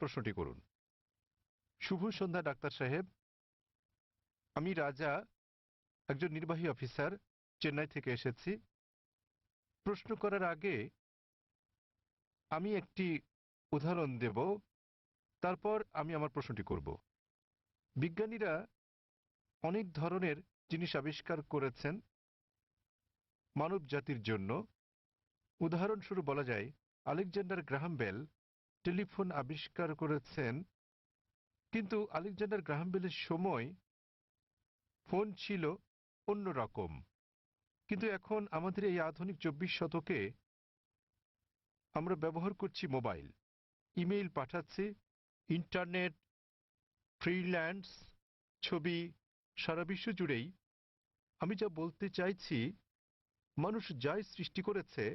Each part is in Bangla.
প্রশ্নটি করুন। শুভ সন্ধ্যা ডাক্তার সাহেব, আমি রাজা, একজন নির্বাহী অফিসার, চেন্নাই থেকে এসেছি। প্রশ্ন করার আগে আমি একটি উদাহরণ দেব, তারপর আমি আমার প্রশ্নটি করব। বিজ্ঞানীরা অনেক ধরনের জিনিস আবিষ্কার করেছেন মানব জাতির জন্য। উদাহরণস্বরূপ বলা যায় আলেকজান্ডার গ্রাহাম বেল টেলিফোন আবিষ্কার করেছেন, কিন্তু আলেকজান্ডার গ্রাহাম বেলের সময় ফোন ছিল অন্য রকম। কিন্তু এখন আমাদের এই আধুনিক ২৪ শতকে আমরা ব্যবহার করছি মোবাইল, ইমেইল পাঠাচ্ছি, ইন্টারনেট, ফ্রিল্যান্স, ছবি, সারা বিশ্ব জুড়েই। আমি যা বলতে চাইছি, মানুষ যাই সৃষ্টি করেছে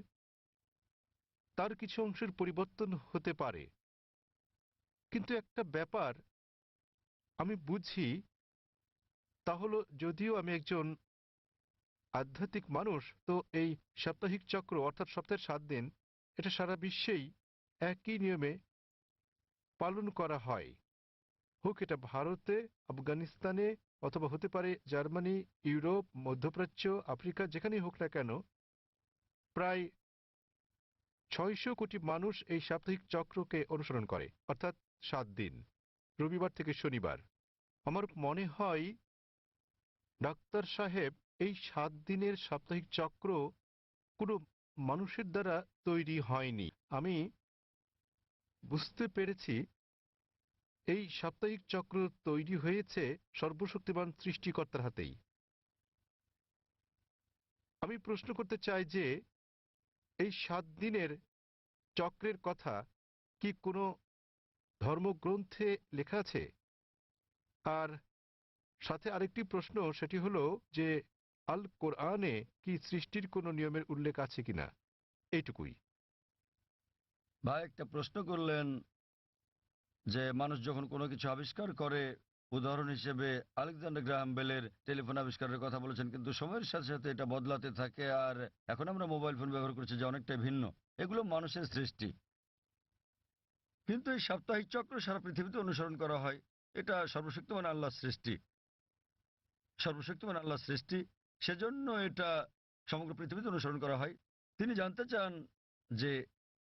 তার কিছু অংশের পরিবর্তন হতে পারে, কিন্তু একটা ব্যাপার আমি বুঝি, তা হলো যদিও আমি একজন আধ্যাত্মিক মানুষ, তো এই সাপ্তাহিক চক্র অর্থাৎ সপ্তাহের ৭ দিন, এটা সারা বিশ্বেই একই নিয়মে পালন করা হয়। হোক এটা ভারতে, আফগানিস্তানে, অথবা হতে পারে জার্মানি, ইউরোপ, মধ্যপ্রাচ্য, আফ্রিকা, যেখানেই হোক না কেন, প্রায় ৬০০ কোটি মানুষ এই সাপ্তাহিক চক্রকে অনুসরণ করে, অর্থাৎ ৭ দিন, রবিবার থেকে শনিবার। আমার মনে হয় ডাক্তার সাহেব, এই ৭ দিনের সাপ্তাহিক চক্র কোনো মানুষের দ্বারা তৈরি হয়নি। আমি বুঝতে পেরেছি এই সাপ্তাহিক চক্র তৈরি হয়েছে সর্বশক্তিমান সৃষ্টিকর্তার হাতেই। আমি প্রশ্ন করতে চাই যে এই ৭ দিনের চক্রের কথা কি কোনো ধর্মগ্রন্থে লেখা আছে? আর সাথে আরেকটি প্রশ্ন, সেটি হলো যে আল কোরআনে কি সৃষ্টির কোনো নিয়মের উল্লেখ আছে কিনা, এইটুকুই। ভাই একটা প্রশ্ন করলেন যে মানুষ যখন কোনো কিছু আবিষ্কার করে, উদাহরণ হিসেবে আলেকজান্ডার গ্রাহাম বেলের টেলিফোন আবিষ্কারের কথা বলেছেন, কিন্তু সময়ের সাথে সাথে এটা বদলাতে থাকে, আর এখন আমরা মোবাইল ফোন ব্যবহার করছি যে অনেকটাই ভিন্ন। এগুলো মানুষের সৃষ্টি, কিন্তু এই সাপ্তাহিক চক্র সারা পৃথিবীতে অনুসরণ করা হয়। এটা সর্বশক্তিমান আল্লাহর সৃষ্টি, সর্বশক্তিমান আল্লাহর সৃষ্টি, সেজন্য এটা সমগ্র পৃথিবীতে অনুসরণ করা হয়। তিনি জানতে চান যে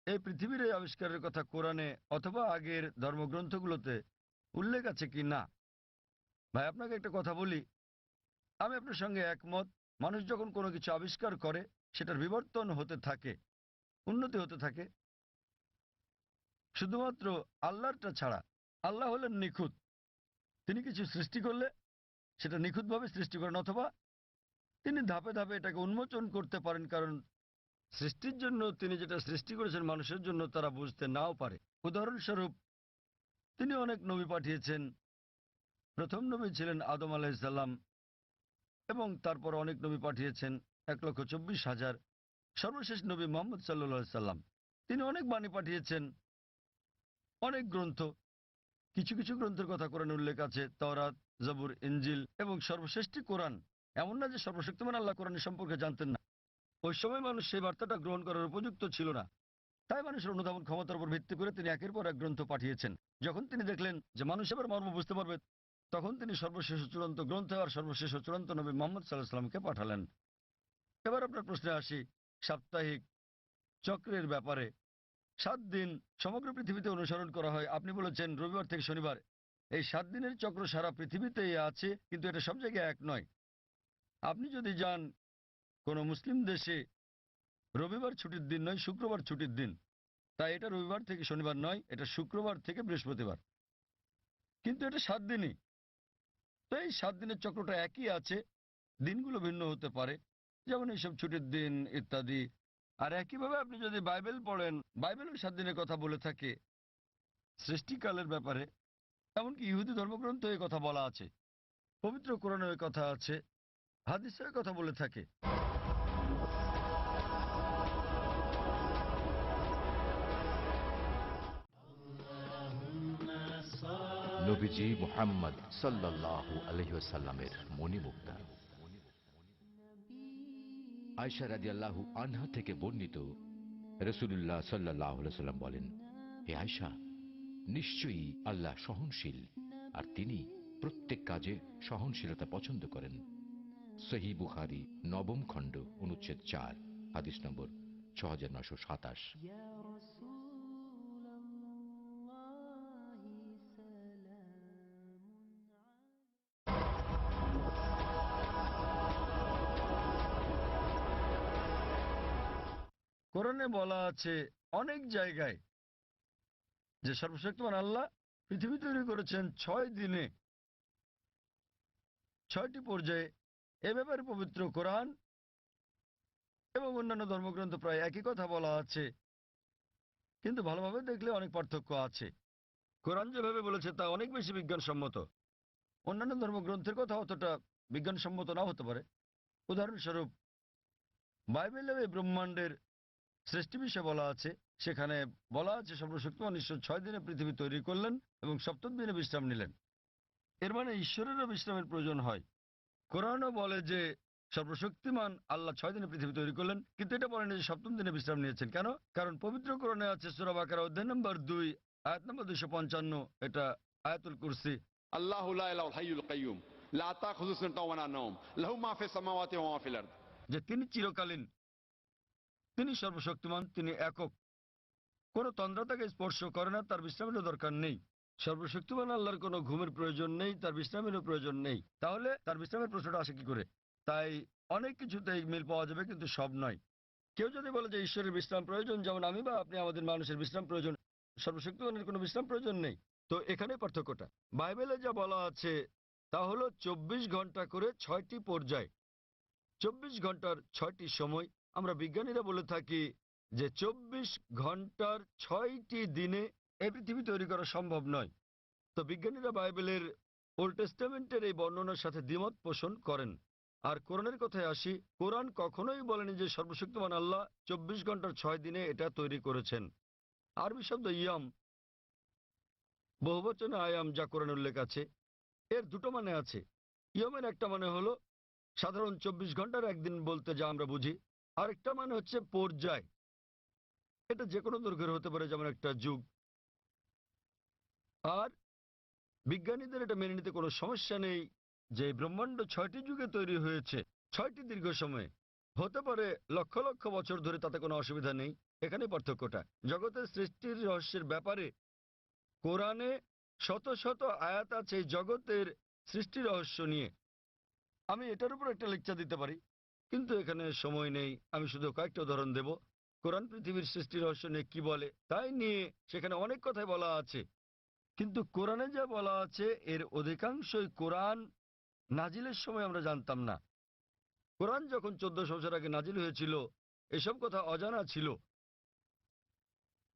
এই পৃথিবীর এই আবিষ্কারের কথা কোরআনে অথবা আগের ধর্মগ্রন্থগুলোতে উল্লেখ আছে কি না। ভাই আপনাকে একটা কথা বলি, আমি আপনার সঙ্গে একমত। মানুষ যখন কোনো কিছু আবিষ্কার করে সেটার বিবর্তন হতে থাকে, উন্নতি হতে থাকে, শুধুমাত্র আল্লাহরটা ছাড়া। আল্লাহ হলেন নিখুঁত, তিনি কিছু সৃষ্টি করলে সেটা নিখুঁতভাবে সৃষ্টি করেন, অথবা তিনি ধাপে ধাপে এটাকে উন্মোচন করতে পারেন, কারণ সৃষ্টির জন্য তিনি যেটা সৃষ্টি করেছেন মানুষের জন্য তারা বুঝতে নাও পারে। উদাহরণস্বরূপ তিনি অনেক নবী পাঠিয়েছেন। প্রথম নবী ছিলেন আদম আলাইসাল্লাম, এবং তারপর অনেক নবী পাঠিয়েছেন, ১,২৪,০০০। সর্বশেষ নবী মোহাম্মদ সাল্লাল্লাহু সাল্লাম, তিনি অনেক বাণী পাঠিয়েছেন, অনেক গ্রন্থ। কিছু কিছু গ্রন্থের কথা কোরআনে উল্লেখ আছে, তাওরাত, জবুর, ইনজিল, এবং সর্বশ্রেষ্ঠ কোরআন। এমন না যে সর্বশক্তিমান আল্লাহ কোরআনের সম্পর্কে জানতেন না। ওই সময় মানুষ সেই বার্তাটা গ্রহণ করার উপযুক্ত ছিল না, তাই মানুষের অনুধাবন ক্ষমতার উপর ভিত্তি করে তিনি একের পর এক গ্রন্থ পাঠিয়েছেন। যখন তিনি দেখলেন যে মানুষ এবার মর্ম বুঝতে পারবে, তখন তিনি সর্বশেষ চূড়ান্ত গ্রন্থ আর সর্বশেষ চূড়ান্ত নবী মোহাম্মদ সাল্লাল্লাহু আলাইহি ওয়াসাল্লামকে পাঠালেন। এবার আপনার প্রশ্নে আসি, সাপ্তাহিক চক্রের ব্যাপারে। ৭ দিন সমগ্র পৃথিবীতে অনুসরণ করা হয়। আপনি বলেছেন রবিবার থেকে শনিবার, এই ৭ দিনের চক্র সারা পৃথিবীতেই আছে, কিন্তু এটা সব জায়গায় এক নয়। আপনি যদি যান কোনো মুসলিম দেশে, রবিবার ছুটির দিন নয়, শুক্রবার ছুটির দিন। তাই এটা রবিবার থেকে শনিবার নয়, এটা শুক্রবার থেকে বৃহস্পতিবার, কিন্তু এটা ৭ দিনই। তো এই ৭ দিনের চক্রটা একই আছে, দিনগুলো ভিন্ন হতে পারে, যেমন এইসব ছুটির দিন ইত্যাদি। আর একইভাবে আপনি যদি বাইবেল পড়েন, বাইবেল ৭ দিনের কথা বলে থাকে সৃষ্টিকালের ব্যাপারে। এমনকি ইহুদি ধর্মগ্রন্থ এই কথা বলা আছে, পবিত্র কোরআনে ওই কথা আছে, হাদিসে ওই কথা বলে থাকে। নবীজি মুহাম্মদ সাল্লাল্লাহু আলাইহি ওয়াসাল্লামের মণিমুক্তা। আয়েশা রাদিয়াল্লাহু আনহা থেকে বর্ণিত, রাসূলুল্লাহ সাল্লাল্লাহু আলাইহি ওয়াসাল্লাম বলেন, হে আয়েশা, নিশ্চয়ই আল্লাহ সহনশীল, আর তিনি প্রত্যেক কাজে সহনশীলতা পছন্দ করেন। সহিহ বুখারী ৯ম খণ্ড অনুচ্ছেদ ৪, হাদিস নম্বর ৬৯২৭। কোরআনে বলা আছে অনেক জায়গায় যে সর্বশক্তিমান আল্লাহ পৃথিবী তৈরি করেছেন ৬ দিনে, ৬টি পর্যায়ে। এ ব্যাপারে পবিত্র কোরআন এবং অন্যান্য ধর্মগ্রন্থ প্রায় একই কথা বলা আছে, কিন্তু ভালোভাবে দেখলে অনেক পার্থক্য আছে। কোরআন যেভাবে বলেছে তা অনেক বেশি বিজ্ঞানসম্মত। অন্যান্য ধর্মগ্রন্থের কথা অতটা বিজ্ঞানসম্মত নাও হতে পারে। উদাহরণস্বরূপ বাইবেলে এই ব্রহ্মাণ্ডের সৃষ্টি বিষয়ে বলা আছে। সেখানে বলা আছে সর্বশক্তিমান ঈশ্বর ৬ দিনে পৃথিবী তৈরি করলেন এবং ৭ম দিনে বিশ্রাম নিলেন। এর মানে ঈশ্বরেরও বিশ্রামের প্রয়োজন হয়। কোরআনও বলে যে সর্বশক্তিমান আল্লাহ ৬ দিনে পৃথিবী তৈরি করলেন, কিন্তু এটা বলেন যে ৭ম দিনে বিশ্রাম নিয়েছেন। কেন? কারণ পবিত্র কোরআনে আছে সূরা বাকারা অধ্যায় নম্বর ২ আয়াত নম্বর ২৫৫, এটা আয়াতুল কুরসি। الله لا اله الحي القيوم لا تاخذه سنه ولا نوم له ما في السماوات وما في الارض। যে তিনি চিরকালীন, তিনি সর্বশক্তিমান, তিনি একক, কোনো তন্দ্রা তাকে স্পর্শ করে না, তার বিশ্রামেরও দরকার নেই। সর্বশক্তিমান আল্লাহর কোনো ঘুমের প্রয়োজন নেই, তার বিশ্রামেরও প্রয়োজন নেই। তাহলে তার বিশ্রামের প্রশ্নটা আসে কি করে? তাই অনেক কিছুতেই মিল পাওয়া যাবে, কিন্তু সব নয়। কেউ যদি বলে যে ঈশ্বরের বিশ্রাম প্রয়োজন, যেমন আমি বা আপনি আমাদের মানুষের বিশ্রাম প্রয়োজন, সর্বশক্তিমানের কোনো বিশ্রাম প্রয়োজন নেই, তো এখানে পার্থক্যটা। বাইবেলে যা বলা আছে তা হলো ২৪ ঘন্টা করে ৬টি পর্যায়, ২৪ ঘন্টার ৬টি সময়। আমরা বিজ্ঞানীরা বলে থাকি যে ২৪ ঘন্টার ৬টি দিনে এই পৃথিবী তৈরি করা সম্ভব নয়। তো বিজ্ঞানীরা বাইবেলের ওল্ড টেস্টামেন্টের এই বর্ণনার সাথে দ্বিমত পোষণ করেন। আর কোরআনের কথায় আসি, কোরআন কখনোই বলেনি যে সর্বশক্তিমান আল্লাহ ২৪ ঘন্টার ৬ দিনে এটা তৈরি করেছেন। আরবি শব্দ ইয়াম, বহুবচনে আয়াম, যা কোরআনে উল্লেখ আছে, এর দুটো মানে আছে। ইয়মের একটা মানে হলো সাধারণ ২৪ ঘন্টার একদিন বলতে যা আমরা বুঝি, আরেকটা মানে হচ্ছে পর্যায়। এটা যে কোনো দৈর্ঘ্যের হতে পারে, যেমন একটা যুগ। আর বিজ্ঞানীদের এটা মেনে নিতে কোনো সমস্যা নেই যে ব্রহ্মাণ্ড ৬টি যুগে তৈরি হয়েছে, ৬টি দীর্ঘ সময়ে, হতে পারে লক্ষ লক্ষ বছর ধরে, তাতে কোনো অসুবিধা নেই। এখানে পার্থক্যটা। জগতের সৃষ্টির রহস্যের ব্যাপারে কোরআনে শত শত আয়াত আছে এই জগতের সৃষ্টি রহস্য নিয়ে। আমি এটার উপর একটা লেকচার দিতে পারি, কিন্তু এখানে সময় নেই। আমি শুধু কয়েকটা উদাহরণ দেব। কোরআন পৃথিবীর সৃষ্টি রহস্য নিয়ে কি বলে তাই নিয়ে সেখানে অনেক কথাই বলা আছে, কিন্তু কোরআনে যা বলা আছে এর অধিকাংশই কোরআন নাজিলের সময় আমরা জানতাম না। কোরআন যখন ১৪০০ বছর আগে নাজিল হয়েছিল, এসব কথা অজানা ছিল।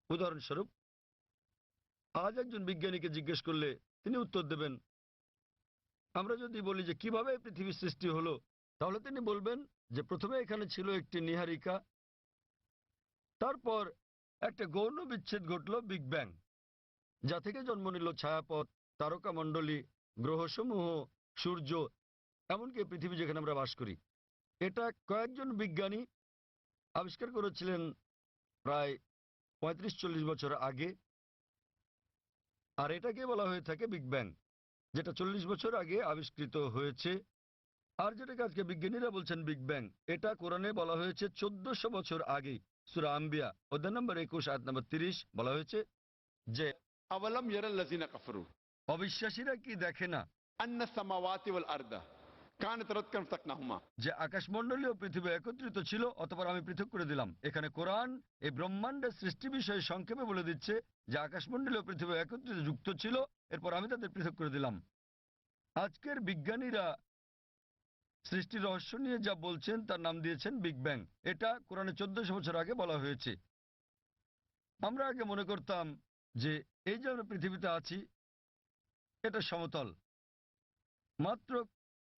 উদাহরণস্বরূপ, আজ একজন বিজ্ঞানীকে জিজ্ঞেস করলে তিনি উত্তর দেবেন। আমরা যদি বলি যে কিভাবে পৃথিবীর সৃষ্টি হলো, তাহলে তিনি বলবেন যে প্রথমে এখানে ছিল একটি নীহারিকা, তারপর একটা গৌণ বিচ্ছেদ ঘটল, বিগ ব্যাং, যা থেকে জন্ম নিল ছায়াপথ, তারকামণ্ডলী, গ্রহসমূহ, সূর্য, এমনকি পৃথিবী যেখানে আমরা বাস করি। এটা কয়েকজন বিজ্ঞানী আবিষ্কার করেছিলেন প্রায় ৩৫-৪০ বছর আগে। আর এটাকে বলা হয়ে থাকে বিগ ব্যাং, যেটা ৪০ বছর আগে আবিষ্কৃত হয়েছে। আর যেটাকে আজকে বিজ্ঞানীরা বলছেন বিগ ব্যাং, এটা কোরআনে বলা হয়েছে ১৪০০ বছর আগে। সূরা আম্বিয়া অধ্যায় নম্বর ২১ আয়াত নম্বর ৩০ বলা হয়েছে যে اولم يرى الذين كفروا অবিশ্বাসীরা কি দেখে না ان السماوات والارض كانت رتقا فتقناهما। যে আকাশমণ্ডলী ও পৃথিবী একত্রিত ছিল, অতঃপর আমি পৃথক করে দিলাম। এখানে কোরআন এই ব্রহ্মাণ্ডের সৃষ্টি বিষয়ে সংক্ষেপে বলে দিচ্ছে যে আকাশমণ্ডলী ও পৃথিবী একত্রিত যুক্ত ছিল, এরপর আমি তাদের পৃথক করে দিলাম। আজকের বিজ্ঞানীরা সৃষ্টির রহস্য নিয়ে যা বলছেন তার নাম দিয়েছেন বিগ ব্যাং। এটা কোরআনে ১৪০০ বছর আগে বলা হয়েছে। আমরা আগে মনে করতাম যে এই যে আমরা পৃথিবীতে আছি এটা সমতল। মাত্র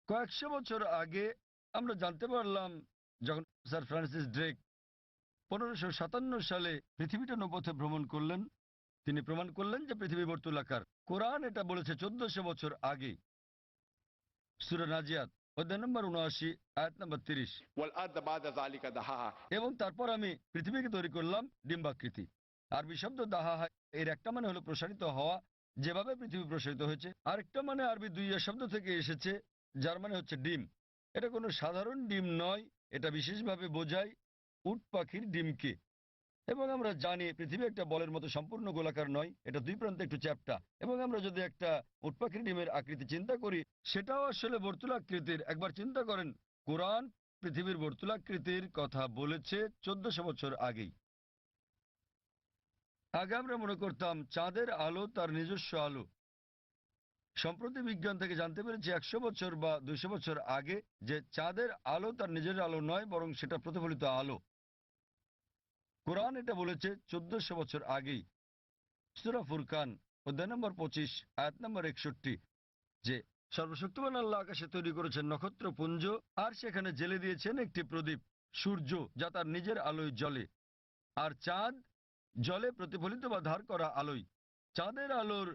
কয়েকশো বছর আগে আমরা জানতে পারলাম, যখন স্যার ফ্রান্সিস ড্রেক ১৫৫৭ সালে পৃথিবীটা নৌপথে ভ্রমণ করলেন, তিনি প্রমাণ করলেন যে পৃথিবী বর্তুলাকার। কোরআন এটা বলেছে ১৪০০ বছর আগে। সূরা নাজিয়াত অধ্যায় নম্বর ৭৯ আয়াত নম্বর ৩০। والارض بعد ذلك دحاها। এবং তারপর আমি পৃথিবীকে তৈরি করলাম ডিম্বাকৃতি। আরবি শব্দ দাহা এর একটা মানে হলো প্রসারিত হওয়া, যেভাবে পৃথিবী প্রসারিত হয়েছে। আরেকটা মানে আরবি দুইয়া শব্দ থেকে এসেছে, যার মানে হচ্ছে ডিম। এটা কোনো সাধারণ ডিম নয়, এটা বিশেষভাবে বোঝায় উট পাখির ডিমকে। এবং আমরা জানি পৃথিবী একটা বলের মতো সম্পূর্ণ গোলাকার নয়, এটা দুই প্রান্তে একটু চ্যাপ্টা। এবং আমরা যদি একটা উট পাখির ডিমের আকৃতি চিন্তা করি, সেটাও আসলে বর্তুলাকৃতির। একবার চিন্তা করেন, কোরআন পৃথিবীর বর্তুলাকৃতির কথা বলেছে 1400 বছর আগেই। আগে আমরা মনে করতাম চাঁদের আলো তার নিজস্ব আলো। সম্প্রতি বিজ্ঞান থেকে জানতে পেরেছি 100 বছর বা 200 বছর আগে যে চাঁদের আলো তার নিজের আলো নয়, বরং সেটা প্রতিফলিত আলো। কোরআন এটা বলেছে 1400 বছর আগেই। সূরা ফুরকান অধ্যায় নম্বর 25 আয়াত নম্বর 61, যে সর্বশক্তিমান আল্লাহ আকাশে তৈরি করেছেন নক্ষত্রপুঞ্জ, আর সেখানে জেলে দিয়েছেন একটি প্রদীপ, সূর্য, যা তার নিজের আলোয় জ্বলে, আর চাঁদ জলে প্রতিফলিত বা ধার করা আলোয়। চাঁদের আলোর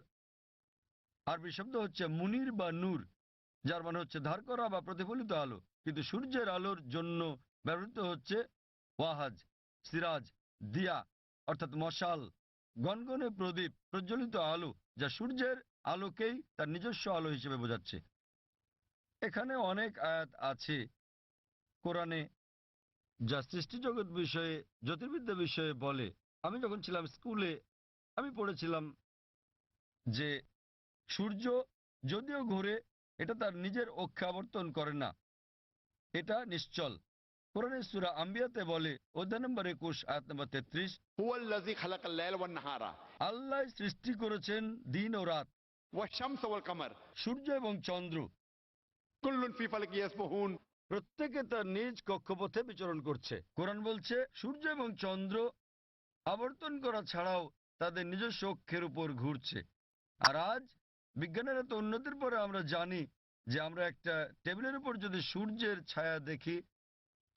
আরবি শব্দ হচ্ছে মুনির বা নূর, যার মানে হচ্ছে ধার করা বা প্রতিফলিত আলো। কিন্তু সূর্যের আলোর জন্য ব্যবহৃত হচ্ছে ওয়াহাজ, সিরাজ, দিয়া, অর্থাৎ মশাল, গনগনে প্রদীপ, প্রজ্বলিত আলো, যা সূর্যের আলোকেই তার নিজস্ব আলো হিসেবে বোঝাচ্ছে। এখানে অনেক আয়াত আছে কোরআনে যা সৃষ্টিজগৎ বিষয়ে, জ্যোতির্বিদ্যা বিষয়ে বলে। আমি যখন ছিলাম স্কুলে, আমি পড়েছিলাম যে সূর্য যদিও ঘুরে, এটা তার নিজের অক্ষে আবর্তন করে না, এটা নিশ্চল। কোরআনের সূরা আম্বিয়াতে বলে অধ্যায় নম্বর 21 আয়াত নম্বর 33, هو الذي خلق الليل والنهار আল্লাহ সৃষ্টি করেছেন দিন ও রাত, والشمس والقمر সূর্য এবং চন্দ্র, كل في فلك يسبحون। প্রত্যেকে তার নিজ কক্ষপথে বিচরণ করছে। কোরআন বলছে সূর্য এবং চন্দ্র আবর্তন করা ছাড়াও তাদের নিজস্ব অক্ষের উপর ঘুরছে। আর আজ বিজ্ঞানের এত উন্নতির পরে আমরা জানি যে আমরা একটা টেবিলের উপর যদি সূর্যের ছায়া দেখি,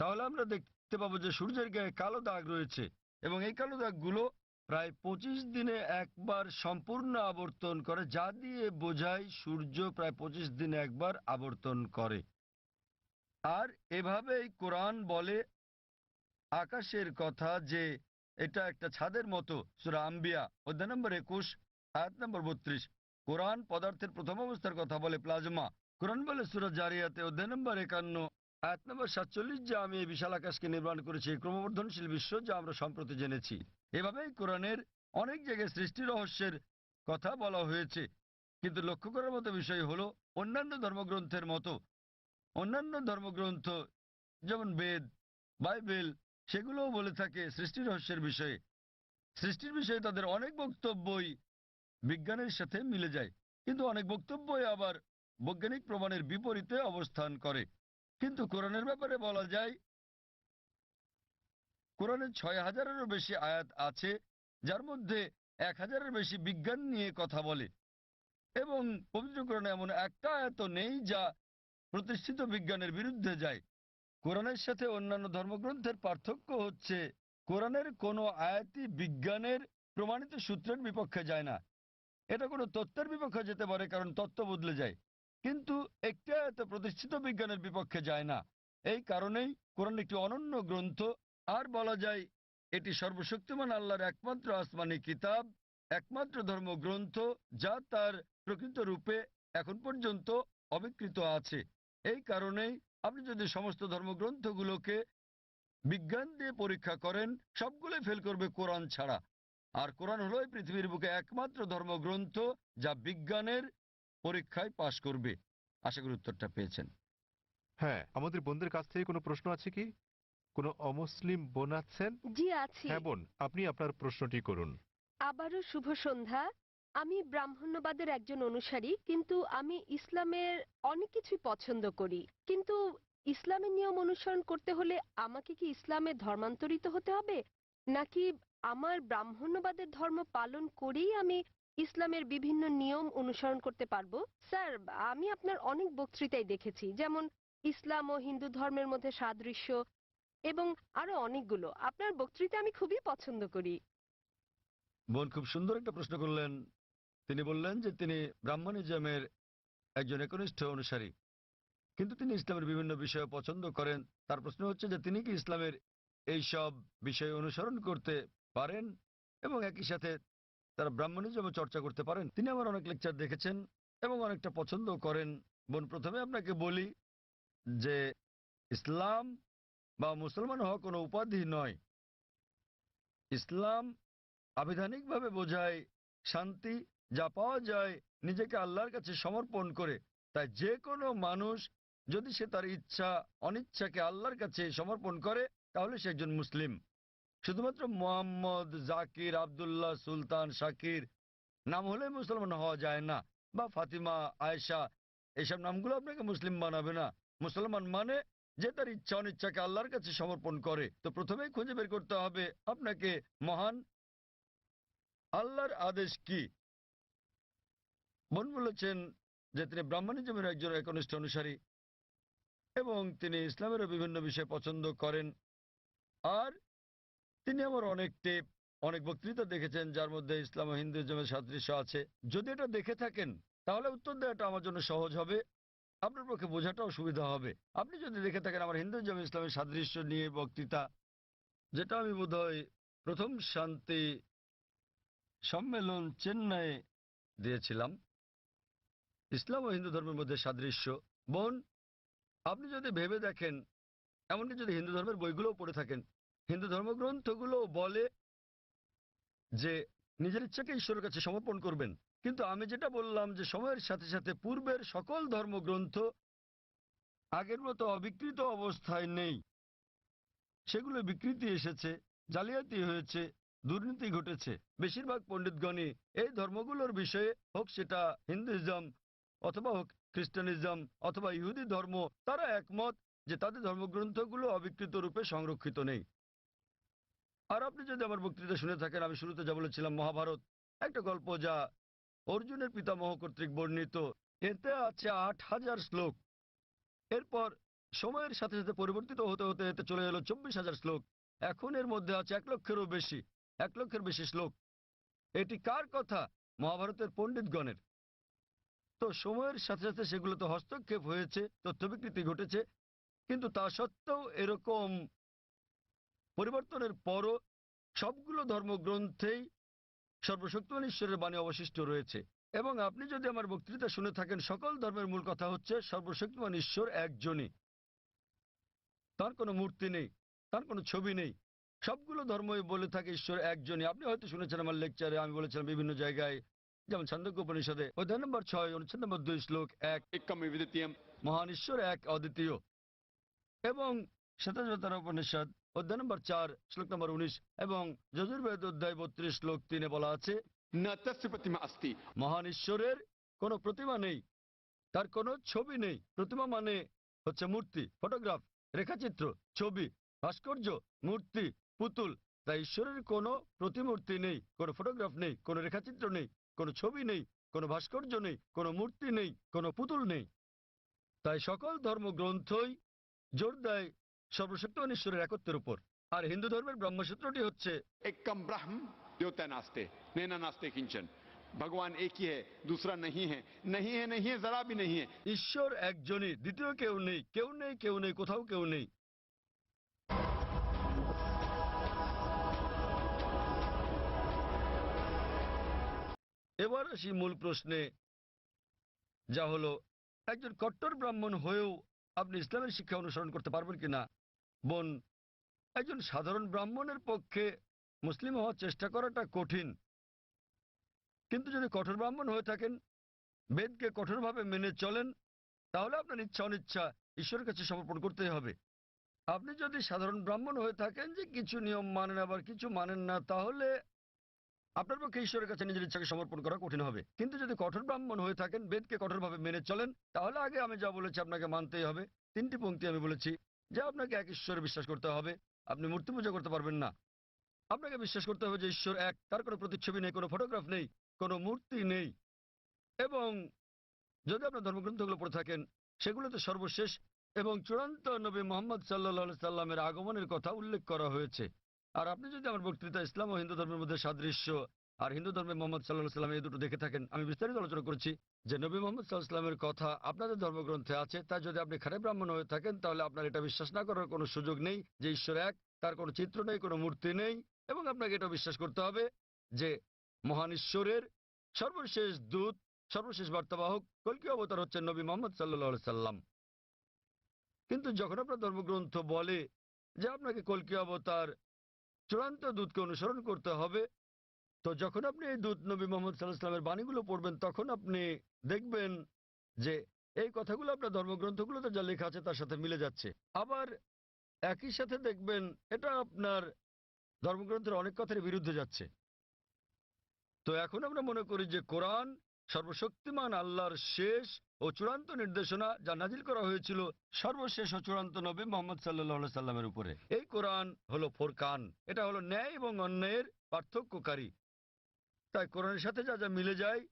তাহলে আমরা দেখতে পাবো যে সূর্যের গায়ে কালো দাগ রয়েছে, এবং এই কালো দাগগুলো প্রায় 25 দিনে একবার সম্পূর্ণ আবর্তন করে, যা দিয়ে বোঝায় সূর্য প্রায় 25 দিনে একবার আবর্তন করে। আর এভাবেই কোরআন বলে আকাশের কথা যে এটা একটা ছাদের মতো। সূরা আম্বিয়া অধ্যায় নম্বর 21 আয়াত নম্বর 32। কোরআন পদার্থের প্রথম অবস্থার কথা বলে প্লাজমা। কোরআন বলে সূরা জারিয়াতে অধ্যায় নম্বর 51 আয়াত নম্বর 47 যে আমি এই বিশাল আকাশকে নির্মাণ করেছি, এই ক্রমবর্ধনশীল বিশ্ব যা আমরা সম্প্রতি জেনেছি। এভাবেই কোরআনের অনেক জায়গায় সৃষ্টি রহস্যের কথা বলা হয়েছে। কিন্তু লক্ষ্য করার মতো বিষয় হলো, অন্যান্য ধর্মগ্রন্থের মতো অন্যান্য ধর্মগ্রন্থ যেমন বেদ, বাইবেল, সেগুলোও বলে থাকে সৃষ্টি রহস্যের বিষয়ে। সৃষ্টির বিষয়ে তাদের অনেক বক্তব্যই বিজ্ঞানের সাথে মিলে যায়, কিন্তু অনেক বক্তব্যই আবার বৈজ্ঞানিক প্রমাণের বিপরীতে অবস্থান করে। কিন্তু কোরআনের ব্যাপারে বলা যায়, কোরআনে 6000-এরও বেশি আয়াত আছে, যার মধ্যে 1000-এর বেশি বিজ্ঞান নিয়ে কথা বলে। এবং পবিত্র কোরআনে এমন একটা আয়াত নেই যা প্রতিষ্ঠিত বিজ্ঞানের বিরুদ্ধে যায়। কোরআনের সাথে অন্যান্য ধর্মগ্রন্থের পার্থক্য হচ্ছে, কোরআনের কোনো আয়াতই বিজ্ঞানের প্রমাণিত সূত্রের বিপক্ষে যায় না। এটা কোনো তত্ত্বের বিপক্ষে যেতে পারে, কারণ তত্ত্ব বদলে যায়, কিন্তু একটি আয়াত প্রতিষ্ঠিত বিজ্ঞানের বিপক্ষে যায় না। এই কারণেই কোরআন একটি অনন্য গ্রন্থ। আর বলা যায় এটি সর্বশক্তিমান আল্লাহর একমাত্র আসমানি কিতাব, একমাত্র ধর্মগ্রন্থ যা তার প্রকৃত রূপে এখন পর্যন্ত অবিকৃত আছে। এই কারণেই আপনি যদি সমস্ত ধর্মগ্রন্থগুলোকে বিজ্ঞান দিয়ে পরীক্ষা করেন, সবগুলোই ফেল করবে কোরআন ছাড়া। আর কোরআন হলো এই পৃথিবীর বুকে একমাত্র ধর্মগ্রন্থ যা বিজ্ঞানের পরীক্ষায় পাশ করবে। আশা করি উত্তরটা পেয়েছেন। হ্যাঁ, আমাদের বোনদের কাছ থেকে কোনো প্রশ্ন আছে কি? কোনো অমুসলিম বোন আছেন? জি আছি। হ্যাঁ বোন, আপনি আপনার প্রশ্নটি করুন। আবারও শুভ সন্ধ্যা। আমি ব্রাহ্মণ্যবাদের একজন অনুসারী, কিন্তু আমি ইসলামের অনেক কিছুই পছন্দ করি। কিন্তু ইসলামের নিয়ম অনুসরণ করতে হলে আমাকে কি ইসলামে ধর্মান্তরিত হতে হবে, নাকি আমার ব্রাহ্মণ্যবাদের ধর্ম পালন করেই আমি ইসলামের বিভিন্ন নিয়ম অনুসরণ করতে পারবো? স্যার, আমি আপনার অনেক বক্তৃতাই দেখেছি, যেমন ইসলাম ও হিন্দু ধর্মের মধ্যে সাদৃশ্য এবং আরো অনেকগুলো। আপনার বক্তৃতা আমি খুবই পছন্দ করি। বোন খুব সুন্দর একটা প্রশ্ন করলেন। তিনি বললেন যে তিনি ব্রাহ্মণিজমের একজন একনিষ্ঠ অনুসারী, কিন্তু তিনি ইসলামের বিভিন্ন বিষয় পছন্দ করেন। তার প্রশ্ন হচ্ছে যে তিনি কি ইসলামের এই সব বিষয় অনুসরণ করতে পারেন, এবং একই সাথে তারা ব্রাহ্মণিজমে চর্চা করতে পারেন। তিনি আমার অনেক লেকচার দেখেছেন এবং অনেকটা পছন্দ করেন। বোন, প্রথমে আপনাকে বলি যে ইসলাম বা মুসলমান হওয়া কোনো উপাধি নয়। ইসলাম আবিধানিকভাবে বোঝায় শান্তি, যা পাওয়া যায় নিজেকে আল্লাহর কাছে সমর্পণ করে। তাই যে কোনো মানুষ যদি সে তার ইচ্ছা অনিচ্ছাকে আল্লাহর কাছে সমর্পণ করে তাহলে সে একজন মুসলিম। শুধুমাত্র মোহাম্মদ, জাকির, আব্দুল্লাহ, সুলতান, শাকির নাম হলে মুসলমান হওয়া যায় না, বা ফাতিমা, আয়েশা, এইসব নামগুলো আপনাকে মুসলিম বানাবে না। মুসলমান মানে যে তার ইচ্ছা অনিচ্ছাকে আল্লাহর কাছে সমর্পণ করে। তো প্রথমেই খুঁজে বের করতে হবে আপনাকে মহান আল্লাহর আদেশ কি। বোন বলেছেন যে তিনি ব্রাহ্মণিজমের একজন একনিষ্ঠ অনুসারী এবং তিনি ইসলামেরও বিভিন্ন বিষয় পছন্দ করেন। আর তিনি আমার অনেক টেপ, অনেক বক্তৃতা দেখেছেন যার মধ্যে ইসলাম ও হিন্দুইজমের সাদৃশ্য আছে। যদি এটা দেখে থাকেন তাহলে উত্তর দেওয়াটা আমার জন্য সহজ হবে, আপনার পক্ষে বোঝাটাও সুবিধা হবে। আপনি যদি দেখে থাকেন আমার হিন্দুইজম ইসলামের সাদৃশ্য নিয়ে বক্তৃতা, যেটা আমি বোধহয় প্রথম শান্তি সম্মেলন চেন্নাইয়ে দিয়েছিলাম, ইসলাম ও হিন্দু ধর্মের মধ্যে সাদৃশ্য। বোন, আপনি যদি ভেবে দেখেন, এমনকি যদি হিন্দু ধর্মের বইগুলোও পড়ে থাকেন, হিন্দু ধর্মগ্রন্থগুলো বলে যে নিজের ইচ্ছাকে ঈশ্বরের কাছে সমর্পণ করবেন। কিন্তু আমি যেটা বললাম যে সময়ের সাথে সাথে পূর্বের সকল ধর্মগ্রন্থ আগের মতো অবিকৃত অবস্থায় নেই। সেগুলো বিকৃতি এসেছে, জালিয়াতি হয়েছে, দুর্নীতি ঘটেছে। বেশিরভাগ পণ্ডিতগণই এই ধর্মগুলোর বিষয়ে, হোক সেটা হিন্দুইজম অথবা হোক খ্রিস্টানিজম অথবা ইহুদি ধর্ম, তারা একমত যে তাদের ধর্মগ্রন্থগুলো অবিকৃত রূপে সংরক্ষিত নেই। আর আপনি যদি আমার বক্তৃতা শুনে থাকেন, আমি শুরুতে যা বলেছিলাম, মহাভারত একটা গল্প যা অর্জুনের পিতামহ কর্তৃক বর্ণিত। এতে আছে ৮,০০০ শ্লোক। এরপর সময়ের সাথে সাথে পরিবর্তিত হতে হতে এতে চলে এলো ২৪,০০০ শ্লোক। এখন এর মধ্যে আছে ১,০০,০০০-এরও বেশি, ১,০০,০০০-এর বেশি শ্লোক। এটি কার কথা? মহাভারতের পণ্ডিতগণের। তো সময়ের সাথে সাথে সেগুলোতে হস্তক্ষেপ হয়েছে, তথ্য বিকৃতি ঘটেছে, কিন্তু তা সত্ত্বেও এরকম পরিবর্তনের পরও সবগুলো ধর্মগ্রন্থেই সর্বশক্তিমান ঈশ্বরের বাণী অবশিষ্ট রয়েছে। এবং আপনি যদি আমার বক্তৃতা শুনে থাকেন, সকল ধর্মের মূল কথা হচ্ছে সর্বশক্তিমান ঈশ্বর একজনই, তার কোনো মূর্তি নেই, তার কোনো ছবি নেই। সবগুলো ধর্মই বলে থাকে ঈশ্বর একজনই। আপনি হয়তো শুনেছেন আমার লেকচারে আমি বলেছিলাম বিভিন্ন জায়গায়, যেমন ছান্দোক্য উপনিষদে অধ্যায় নম্বর ৬ অনুচ্ছেদ নম্বর ২ শ্লোক ১, एकम विद्वितीयम। মহান ঈশ্বর এক, অদ্বিতীয়। এবং শ্বেতাশ্বতর উপনিষদ অধ্যায় নম্বর ৪ শ্লোক নম্বর ১৯ এবং যজুর্বেদ অধ্যায় ৩২ শ্লোক ৩ বলা আছে, न तस्य प्रतिमा अस्ति। মহান ঈশ্বরের কোনো প্রতিমা নেই, তার কোনো ছবি নেই। প্রতিমা মানে হচ্ছে মূর্তি, ফটোগ্রাফ, রেখাচিত্র, ছবি, ভাস্কর্য, মূর্তি, পুতুল। তাই ঈশ্বরের কোনো প্রতিমূর্তি নেই, কোনো ফটোগ্রাফ নেই, কোনো রেখাচিত্র নেই, কোনো ছবি নেই, কোনো ভাস্কর্য নেই, কোনো মূর্তি নেই, কোনো পুতুল নেই। তাই সকল ধর্মগ্রন্থই জোর দেয় সর্বশক্তিমান ঈশ্বরের একত্বের উপর। আর হিন্দু ধর্মের ব্রহ্মসূত্রটি হচ্ছে एकम ब्रह्म द्योतय नास्ते नैना नास्ते किंचन। भगवान एक ही है, दूसरा नहीं है, नहीं है, नहीं है, जरा भी नहीं है। ঈশ্বর একজনই, দ্বিতীয় কেউ নেই, কেউ নেই, কেউ নেই, কোথাও কেউ নেই। এবার আসি মূল প্রশ্নে, যা হলো একজন কট্টর ব্রাহ্মণ হয়েও আপনি ইসলামের শিক্ষা অনুসরণ করতে পারবেন কিনা। বোন, একজন সাধারণ ব্রাহ্মণের পক্ষে মুসলিম হওয়ার চেষ্টা করাটা কঠিন, কিন্তু যদি কঠোর ব্রাহ্মণ হয়ে থাকেন, বেদকে কঠোরভাবে মেনে চলেন, তাহলে আপনার ইচ্ছা অনিচ্ছা ঈশ্বরের কাছে সমর্পণ করতেই হবে। আপনি যদি সাধারণ ব্রাহ্মণ হয়ে থাকেন যে কিছু নিয়ম মানেন আবার কিছু মানেন না, তাহলে আপনার পক্ষে ঈশ্বরের কাছে নিজের ইচ্ছাকে সমর্পণ করা কঠিন হবে। কিন্তু যদি কঠোর ব্রাহ্মণ হয়ে থাকেন, বেদকে কঠোরভাবে মেনে চলেন, তাহলে আগে আমি যা বলেছি আপনাকে মানতেই হবে। 3টি পংক্তি আমি বলেছি যে আপনাকে এক ঈশ্বরে বিশ্বাস করতে হবে, আপনি মূর্তি পূজা করতে পারবেন না। আপনাকে বিশ্বাস করতে হবে যে ঈশ্বর এক, তার কোনো প্রতিচ্ছবি নেই, কোনো ফটোগ্রাফ নেই, কোনো মূর্তি নেই। এবং যদি আপনার ধর্মগ্রন্থগুলো পড়ে থাকেন, সেগুলোতে সর্বশেষ এবং চূড়ান্ত নবী মোহাম্মদ সাল্লাল্লাহু সাল্লামের আগমনের কথা উল্লেখ করা হয়েছে। আর আপনি যদি আমার বক্তৃতা ইসলাম ও হিন্দু ধর্মের মধ্যে সাদৃশ্য আর হিন্দু ধর্মে মোহাম্মদ সাল্লাল্লাহু সাল্লাম এই দুটো দেখে থাকেন, আমি বিস্তারিত আলোচনা করেছি যে নবী মোহাম্মদ সাল্লাল্লাহু সাল্লামের কথা আপনাদের ধর্মগ্রন্থে আছে। তাই যদি আপনি খাঁটি ব্রাহ্মণ হয়ে থাকেন, তাহলে আপনার এটা বিশ্বাস না করার কোনো সুযোগ নেই যে ঈশ্বর এক, তার কোনো চিত্র নেই, কোনো মূর্তি নেই। এবং আপনাকে এটা বিশ্বাস করতে হবে যে মহান ঈশ্বরের সর্বশেষ দূত, সর্বশেষ বার্তাবাহক কল্কি অবতার হচ্ছেন নবী মোহাম্মদ সাল্লাল্লাহু সাল্লাম। কিন্তু যখন আপনার ধর্মগ্রন্থ বলে যে আপনাকে কল্কি অবতার চূড়ান্ত দূতকে অনুসরণ করতে হবে, তো যখন আপনি এই দূত নবী মোহাম্মদ সাল্লাল্লাহু আলাইহি ওয়াসাল্লামের বাণীগুলো পড়বেন, তখন আপনি দেখবেন যে এই কথাগুলো আপনার ধর্মগ্রন্থগুলোতে যা লেখা আছে তার সাথে মিলে যাচ্ছে। আবার একই সাথে দেখবেন এটা আপনার ধর্মগ্রন্থের অনেক কথার বিরুদ্ধে যাচ্ছে। তো এখন আমরা মনে করি যে কোরআন সর্বশক্তিমান আল্লাহর শেষ ও চূড়ান্ত নির্দেশনা, যা নাজিল করা হয়েছিল সর্বশেষ ও চূড়ান্ত নবী মোহাম্মদ সাল্লাল্লাহু আলাইহি সাল্লামের উপরে। এই কোরআন হলো ফোরকান, এটা হলো ন্যায় এবং অন্যায়ের পার্থক্যকারী। তাই কোরআনের সাথে যা যা মিলে যায়,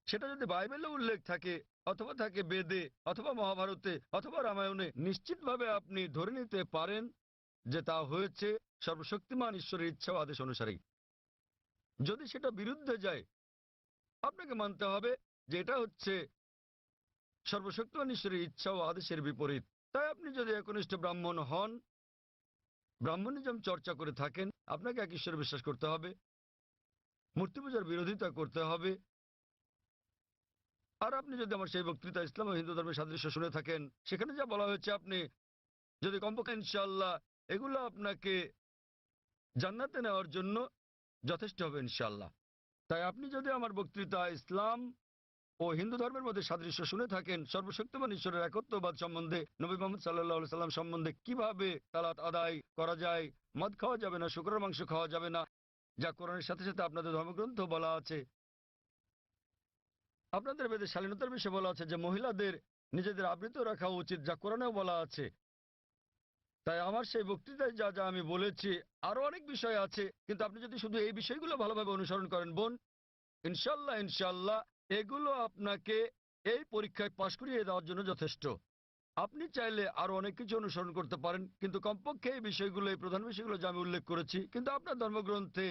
সেটা যদি বাইবেলে উল্লেখ থাকে অথবা থাকে বেদে অথবা মহাভারতে অথবা রামায়ণে, নিশ্চিতভাবে আপনি ধরে নিতে পারেন যে তা হয়েছে সর্বশক্তিমান ঈশ্বরের ইচ্ছা ও আদেশ অনুসারেই। যদি সেটা বিরুদ্ধে যায়, আপনাকে মানতে হবে যে এটা হচ্ছে সর্বশক্তিমান ঈশ্বরের ইচ্ছা ও আদেশের বিপরীত। তাই আপনি যদি একনিষ্ঠ ব্রাহ্মণ হন, ব্রাহ্মণিজম চর্চা করে থাকেন, আপনাকে এক ঈশ্বরে বিশ্বাস করতে হবে, মূর্তি পূজার বিরোধিতা করতে হবে। আর আপনি যদি আমার সেই বক্তৃতা ইসলাম ও হিন্দু ধর্মের সাদৃশ্য শুনে থাকেন, সেখানে যা বলা হয়েছে, আপনি যদি কমপক্ষে ইনশাআল্লাহ এগুলো আপনাকে জান্নাতে নেওয়ার জন্য যথেষ্ট হবে ইনশাআল্লাহ। তাই আপনি যদি আমার বক্তৃতা ইসলাম ও হিন্দু ধর্মের মধ্যে সাদৃশ্য শুনে থাকেন, সর্বশক্তিমান ঈশ্বরের একত্ববাদ সম্বন্ধে, নবী মোহাম্মদ সাল্লাল্লাহু আলাইহি সাল্লাম সম্বন্ধে, কিভাবে সালাত আদায় করা যায়, মদ খাওয়া যাবে না, শুকরের মাংস খাওয়া যাবে না, যা কোরআনের সাথে সাথে আপনাদের ধর্মগ্রন্থ বলা আছে, আপনাদের বেদে শালীনতার বিষয়ে বলা আছে যে মহিলাদের নিজেদের আবৃত রাখা উচিত, যা কোরআনেও বলা আছে। তাই আমার সেই বক্তৃতায় যা যা আমি বলেছি, আরো অনেক বিষয় আছে, কিন্তু আপনি যদি শুধু এই বিষয়গুলো ভালোভাবে অনুসরণ করেন বোন, ইনশাল্লাহ ইনশাল্লাহ এগুলো আপনাকে এই পরীক্ষায় পাশ করিয়ে দেওয়ার জন্য যথেষ্ট। আপনি চাইলে আরো অনেক কিছু অনুসরণ করতে পারেন, কিন্তু কমপক্ষে এই বিষয়গুলো, এই প্রধান বিষয়গুলো যা আমি উল্লেখ করেছি, কিন্তু আপনার ধর্মগ্রন্থে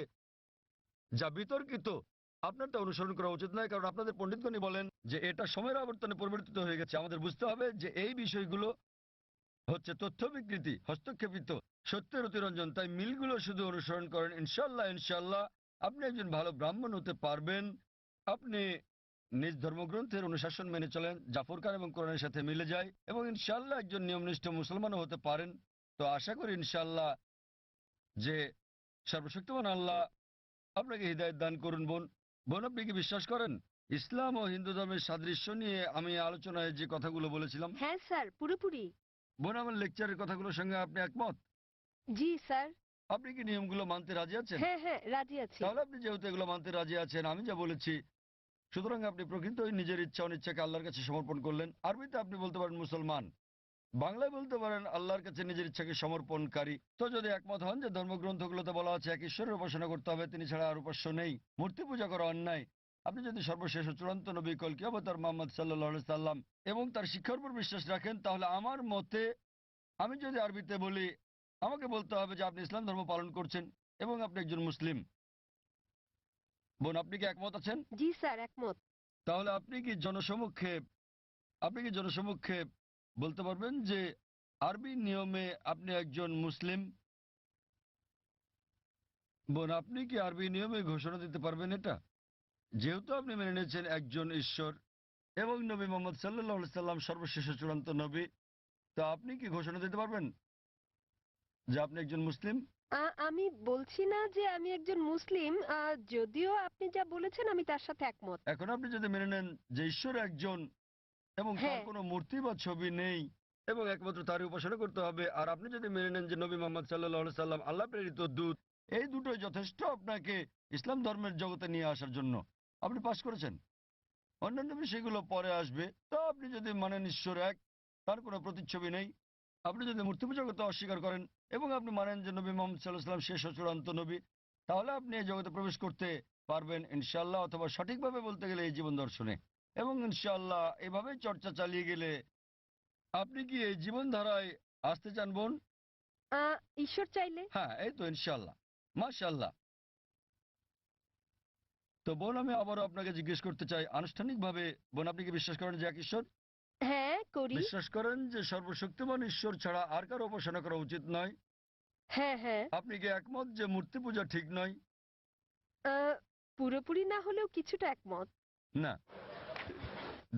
যা বিতর্কিত, আপনার তা অনুসরণ করা উচিত নয়, কারণ আপনাদের পণ্ডিতগণই বলেন যে এটা সময়ের আবর্তনে পরিবর্তিত হয়ে গেছে। আমাদের বুঝতে হবে যে এই বিষয়গুলো হচ্ছে তথ্য বিকৃতি, হস্তক্ষেপিত, সত্যের অতিরঞ্জন। তাই মিলগুলো শুধু অনুসরণ করেন, ইনশাল্লাহ ইনশাল্লাহ আপনি একজন ভালো ব্রাহ্মণ হতে পারবেন। আপনি নিজ ধর্মগ্রন্থের অনুশাসন মেনে চলেন, জাফর খান এবং কোরআনের সাথে মিলে যায়, এবং ইনশাল্লাহ একজন নিয়মনিষ্ঠ মুসলমানও হতে পারেন। তো আশা করি ইনশাল্লাহ যে সর্বশক্তিমান আল্লাহ আপনাকে হৃদায়ত দান করুন। বোন, আপনি কি বিশ্বাস করেন ইসলাম ও হিন্দু ধর্মের সাদৃশ্য নিয়ে আমি আলোচনায় যে কথাগুলো বলেছিলাম? হ্যাঁ স্যার, পুরোপুরি। বোন, আমার লেকচারের কথাগুলোর সঙ্গে আপনি একমত? জি স্যার। আপনি কি নিয়মগুলো মানতে রাজি আছেন? হ্যাঁ হ্যাঁ, রাজি আছি। তাহলে আপনি যেহেতু এগুলো মানতে রাজি আছেন, আমি যা বলেছি, সুতরাং আপনি প্রকৃতই নিজের ইচ্ছা অনিচ্ছাকে আল্লাহর কাছে সমর্পণ করলেন। আরবিতে আপনি বলতে পারেন মুসলমান, বাংলায় বলতে পারেন আল্লাহর কাছে নিজের ইচ্ছাকে সমর্পণকারী। তো যদি একমত হন যে ধর্মগ্রন্থগুলোতে বলা আছে এক ঈশ্বরের উপাসনা করতে হবে, তিনি ছাড়া আর উপাস্য নেই, মূর্তি পূজা করা অন্যায়, আপনি যদি সর্বশেষ ও চূড়ান্ত নবী কল্কি অবতার মুহাম্মদ সাল্লাল্লাহু আলাইহি সাল্লাম এবং তার শিক্ষার উপর বিশ্বাস রাখেন, তাহলে আমার মতে, আমি যদি আরবিতে বলি, আমাকে বলতে হবে যে আপনি ইসলাম ধর্ম পালন করছেন এবং আপনি একজন মুসলিম। বোন, আপনি কি একমত আছেন? জি স্যার, একমত। তাহলে আপনি কি জনসমক্ষে বলতে পারবেন যে আরবি নিয়মে আপনি একজন মুসলিম? বোন, আপনি কি আরবি নিয়মে ঘোষণা দিতে পারবেন এটা? যেহেতু আপনি মেনে নিয়েছেন একজন ঈশ্বর এবং নবী মোহাম্মদ সাল্লাল্লাহু আলাইহি সাল্লাম সর্বশেষ ও চূড়ান্ত নবী, তো আপনি কি ঘোষণা দিতে পারবেন যে আপনি একজন মুসলিম? আমি বলছি না যে আমি একজন মুসলিম, যদিও আপনি যা বলেছেন আমি তার সাথে একমত। এখন আপনি যদি মেনে নেন যে ঈশ্বর একজন এবং তার হ্যাঁ। কোনো মূর্তি বা ছবি নেই এবং একমাত্র তারই উপাসনা করতে হবে, আর আপনি যদি মেনে নেন যে নবী মোহাম্মদ সাল্লাল্লাহু আলাইহি সাল্লাম আল্লাহ প্রেরিত দূত, এই দুটোই যথেষ্ট আপনাকে ইসলাম ধর্মের জগতে নিয়ে আসার জন্য, আপনি পাশ করেছেন। অন্যান্য বিষয়গুলো পরে আসবে। তো আপনি যদি মানেন ঈশ্বর এক, তার কোনো প্রতিচ্ছবি নেই, আপনি যদি মূর্তি পূজা করতে অস্বীকার করেন এবং আপনি মানেন যে নবী মোহাম্মদ সাল্লাল্লাহু আলাইহি সাল্লাম শেষ ও চূড়ান্ত নবী, তাহলে আপনি এই জগতে প্রবেশ করতে পারবেন ইনশাআল্লাহ, অথবা সঠিকভাবে বলতে গেলে এই জীবন দর্শনে। এবং ইনশাআল্লাহ এভাবে চর্চা চালিয়ে গেলে আপনি কি এই জীবনধারায় আসতে চান বোন? ঈশ্বর চাইলে। হ্যাঁ, এই তো ইনশাআল্লাহ, মাশাআল্লাহ। তো বোন, আমি আবারও আপনাকে জিজ্ঞেস করতে চাই আনুষ্ঠানিকভাবে, বোন, আপনি কি বিশ্বাস করেন যে এক ঈশ্বর? হ্যাঁ, করি। বিশ্বাস করেন যে সর্বশক্তিমান ঈশ্বর ছাড়া আর কারো উপাসনা করা উচিত নয়? হ্যাঁ হ্যাঁ। আপনি কি একমত যে মূর্তি পূজা ঠিক নয়? পুরোপুরি না হলেও কিছুটা একমত। না,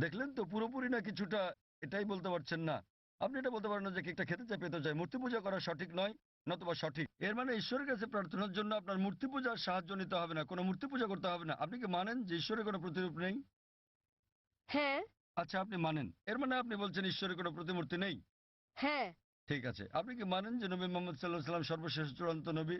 দেখলেন তো, পুরোপুরি না কিছুটা, এটাই বলতে পারছেন না। আপনি এটা বলতে পারেন না যে কেকটা খেতে চাই পেতে চাই। মূর্তি পূজা করা সঠিক নয়, নতুবা সঠিক। এর মানে ঈশ্বরের কাছে প্রার্থনার জন্য আপনার মূর্তি পূজার সাহায্য নিতে হবে না, কোনো মূর্তি পূজা করতে হবে না। আপনি কি মানেন যে ঈশ্বরের কোনো প্রতিরূপ নেই? হ্যাঁ। আচ্ছা, আপনি মানেন, এর মানে আপনি বলছেন ঈশ্বরের কোনো প্রতিমূর্তি নেই। হ্যাঁ। ঠিক আছে, আপনি কি মানেন যে নবী মোহাম্মদ সাল্লাল্লাহু আলাইহি ওয়াসাল্লাম সর্বশেষ চূড়ান্ত নবী?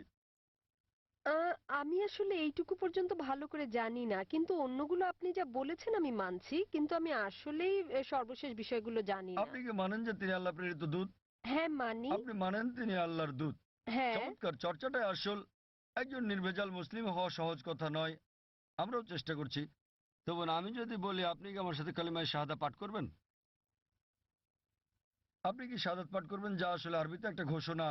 আমি আসলে এইটুকু পর্যন্ত ভালো করে জানি না, কিন্তু অন্যগুলো আপনি যা বলেছেন আমি মানছি, কিন্তু আমি আসলেই সর্বশেষ বিষয়গুলো জানি না। আপনি কি মানেন যে তিনি আল্লাহ প্রেরিত দূত? হ্যাঁ, মানি। আপনি মানেন তিনি আল্লাহর দূত? হ্যাঁ। চমৎকার, চর্চাটাই আসল। একজন নির্ভেজাল মুসলিম হওয়া সহজ কথা নয়, আমরাও চেষ্টা করছি। তো বোন, আমি যদি বলি আপনি কি আমার সাথে কালিমায়ে শাহাদা পাঠ করবেন? আপনি কি শাহাদাত পাঠ করবেন, যা আসলে আরবিতে একটা ঘোষণা,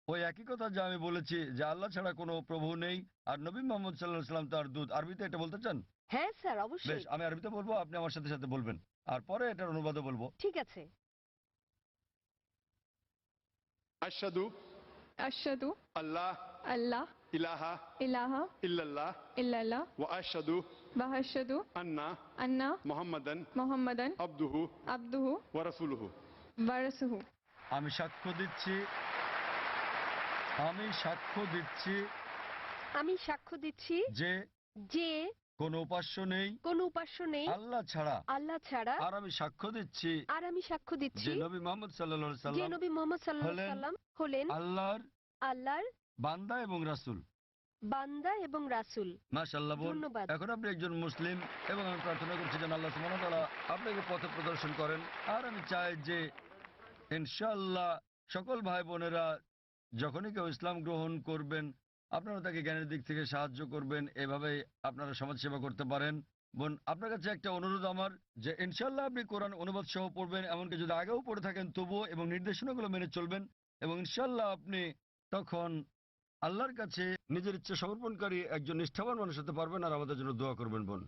ওই একই কথা যা আমি বলেছি যে আল্লাহ ছাড়া কোনো প্রভু নেই আর নবী মোহাম্মদ সাল্লাল্লাহু আলাইহি ওয়াসাল্লাম তার দূত। আরবিতে এটা বলতে চান? হ্যাঁ স্যার, বেশ, অবশ্যই। আমি আরবিতে বলবো, আপনি আমার সাথে সাথে বলবেন, আর পরে এটার অনুবাদও বলবো। ঠিক আছে। अशहदु अशहदु अल्लाह अल्लाह इलाहा इलाहा इल्लल्लाह इल्लल्लाह व अशहदु व अशहदु अन्ना अन्ना मुहम्मदन मुहम्मदन अब्दुहु अब्दुहु व रसूलुहु। व रसूलुहु। আমি সাক্ষ্য দিচ্ছি, আমি সাক্ষ্য দিচ্ছি আমি সাক্ষ্য দিচ্ছি যে যে কোনো উপাস্য নেই কোনো উপাস্য নেই আল্লাহ ছাড়া। আল্লাহ ছাড়া। আর আমি সাক্ষ্য দিচ্ছি আর আমি সাক্ষ্য যে দিচ্ছি নবী মোহাম্মদ সাল্লাল্লাহু আলাইহি যে সাল্লাম নবী মোহাম্মদ সাল্লাল্লাহু হলেন আলাইহি সাল্লাম হলেন আল্লাহর আল্লাহর বান্দা এবং রাসূল। বান্দা এবং রাসূল। মাশাআল্লাহ বোন, ধন্যবাদ। এখন আপনি একজন মুসলিম এবং আমি প্রার্থনা করছি যেন আল্লাহ সুবহানাহু ওয়া তাআলা আপনাকে পথ প্রদর্শন করেন। আর আমি চাই যে ইনশাআল্লাহ সকল ভাই বোনেরা যখনই কেউ ইসলাম গ্রহণ করবেন আপনারা তাকে জ্ঞানের দিক থেকে সাহায্য করবেন, এভাবেই আপনারা সমাজ সেবা করতে পারেন। বোন, আপনার কাছে একটা অনুরোধ আমার, যে ইনশাআল্লাহ আপনি কোরআন অনুবাদ সহ পড়বেন, এমনকি যদি আগেও পড়ে থাকেন তবুও, এবং নির্দেশনাগুলো মেনে চলবেন, এবং ইনশাআল্লাহ আপনি তখন আল্লাহর কাছে নিজের ইচ্ছা সমর্পণকারী একজন নিষ্ঠাবান মানুষ হতে পারবেন। আর আমাদের জন্য দোয়া করবেন বোন।